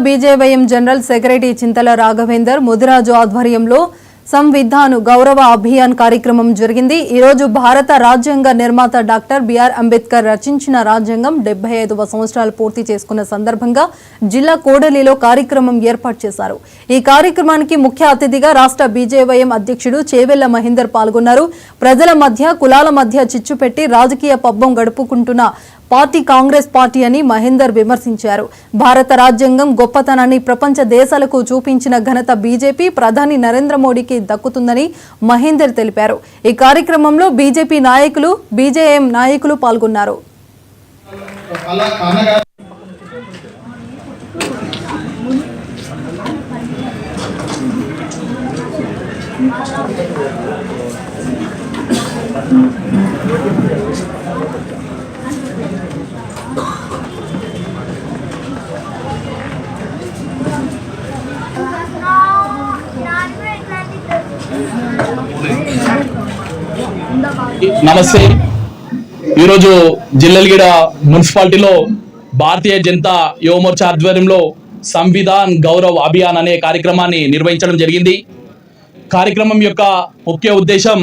BJYM general secretary చింతల రాఘవేందర్ ముదిరాజు ఆధ్వర్యంలో సంవిధాన్ గౌరవ అభియాన్ కార్యక్రమం జరిగింది। ఈ రోజు భారత రాజ్యాంగ నిర్మాత డాక్టర్ బిఆర్ అంబేద్కర్ రచించిన రాజ్యాంగం 75వ సంవత్సరాలు పూర్తి చేసుకున్న సందర్భంగా జిల్లా కోడలిలో కార్యక్రమం ఏర్పాటు చేశారు। ఈ కార్యక్రమానికి ముఖ్య అతిథిగా రాష్ట్ర బీజేవైఎం అధ్యక్షుడు చేవెళ్ల మహేందర్ పాల్గొన్నారు। ప్రజల మధ్య కులాల మధ్య చిచ్చు పెట్టి రాజకీయ పబ్బం గడుపుకుంటున్న పార్టీ కాంగ్రెస్ పార్టీ అని మహేందర్ విమర్శించారు। భారత రాజ్యాంగం గొప్పతనాన్ని ప్రపంచ దేశాలకు చూపించిన ఘనత బీజేపీ ప్రధాని నరేంద్ర మోడీకి దక్కుతుందని మహేందర్ తెలిపారు। ఈ కార్యక్రమంలో బీజేపీ నాయకులు, బీజేఎం నాయకులు పాల్గొన్నారు। నమస్తే। ఈరోజు జిల్లెలగూడ మున్సిపాలిటీలో భారతీయ జనతా యువ మోర్చా ఆధ్వర్యంలో సంవిధాన్ గౌరవ్ అభియాన్ అనే కార్యక్రమాన్ని నిర్వహించడం జరిగింది। కార్యక్రమం యొక్క ముఖ్య ఉద్దేశం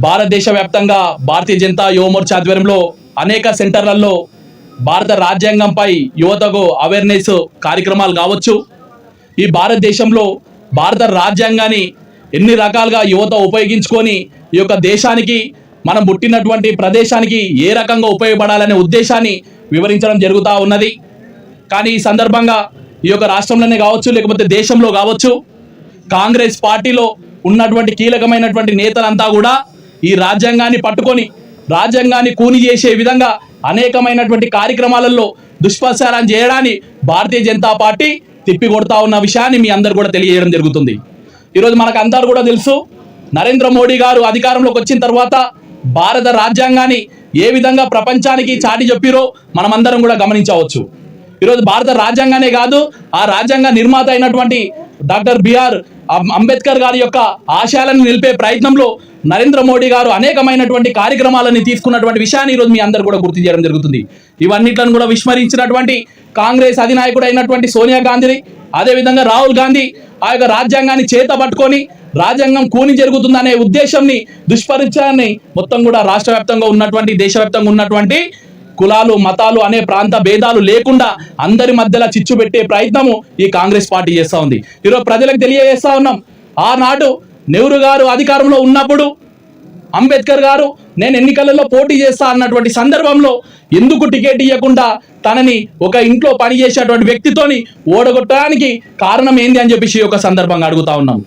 భారతదేశ వ్యాప్తంగా భారతీయ జనతా యువ మోర్చా ఆధ్వర్యంలో అనేక సెంటర్లలో భారత రాజ్యాంగంపై యువతకు అవేర్నెస్ కార్యక్రమాలు కావచ్చు, ఈ భారతదేశంలో భారత రాజ్యాంగాన్ని ఎన్ని రకాలుగా యువత ఉపయోగించుకొని ఈ యొక్క దేశానికి మనం పుట్టినటువంటి ప్రదేశానికి ఏ రకంగా ఉపయోగపడాలనే ఉద్దేశాన్ని వివరించడం జరుగుతూ ఉన్నది। కానీ ఈ సందర్భంగా ఈ యొక్క రాష్ట్రంలోనే కావచ్చు, లేకపోతే దేశంలో కావచ్చు, కాంగ్రెస్ పార్టీలో ఉన్నటువంటి కీలకమైనటువంటి నేతలంతా కూడా ఈ రాజ్యాంగాన్ని పట్టుకొని రాజ్యాంగాన్ని కూని చేసే విధంగా అనేకమైనటువంటి కార్యక్రమాలలో దుష్ప్రచారం చేయడాన్ని భారతీయ జనతా పార్టీ తిప్పికొడతా ఉన్న విషయాన్ని మీ అందరు కూడా తెలియజేయడం జరుగుతుంది। ఈరోజు మనకు అందరూ కూడా తెలుసు, నరేంద్ర మోడీ గారు అధికారంలోకి వచ్చిన తర్వాత భారత రాజ్యాంగాన్ని ఏ విధంగా ప్రపంచానికి చాటి చెప్పిరో మనమందరం కూడా గమనించవచ్చు। ఈరోజు భారత రాజ్యాంగానే కాదు, ఆ రాజ్యాంగ నిర్మాత అయినటువంటి డాక్టర్ బిఆర్ అంబేద్కర్ గారి యొక్క ఆశయాలను నిలిపే ప్రయత్నంలో నరేంద్ర మోడీ గారు అనేకమైనటువంటి కార్యక్రమాలను తీసుకున్నటువంటి విషయాన్ని ఈరోజు మీ అందరూ కూడా గుర్తు చేయడం జరుగుతుంది। ఇవన్నిట్లను కూడా విస్మరించినటువంటి కాంగ్రెస్ అధినాయకుడు అయినటువంటి సోనియా గాంధీ, అదేవిధంగా రాహుల్ గాంధీ ఆ యొక్క రాజ్యాంగాన్ని చేత పట్టుకొని రాజ్యాంగం కూని జరుగుతుందనే ఉద్దేశంని దుష్ప్రచారాన్ని మొత్తం కూడా రాష్ట్ర వ్యాప్తంగా ఉన్నటువంటి దేశవ్యాప్తంగా ఉన్నటువంటి కులాలు మతాలు అనే ప్రాంత భేదాలు లేకుండా అందరి మధ్యలో చిచ్చు పెట్టే ప్రయత్నము ఈ కాంగ్రెస్ పార్టీ చేస్తూ ఉంది। ఈరోజు ప్రజలకు తెలియజేస్తా ఉన్నాం, ఆనాడు నెహ్రూ గారు అధికారంలో ఉన్నప్పుడు అంబేద్కర్ గారు నేను ఎన్నికలలో పోటీ చేస్తా అన్నటువంటి సందర్భంలో ఎందుకు టికెట్ ఇవ్వకుండా తనని ఒక ఇంట్లో పనిచేసేటువంటి వ్యక్తితోని ఓడగొట్టడానికి కారణం ఏంది అని చెప్పేసి ఒక సందర్భంగా అడుగుతా ఉన్నాం।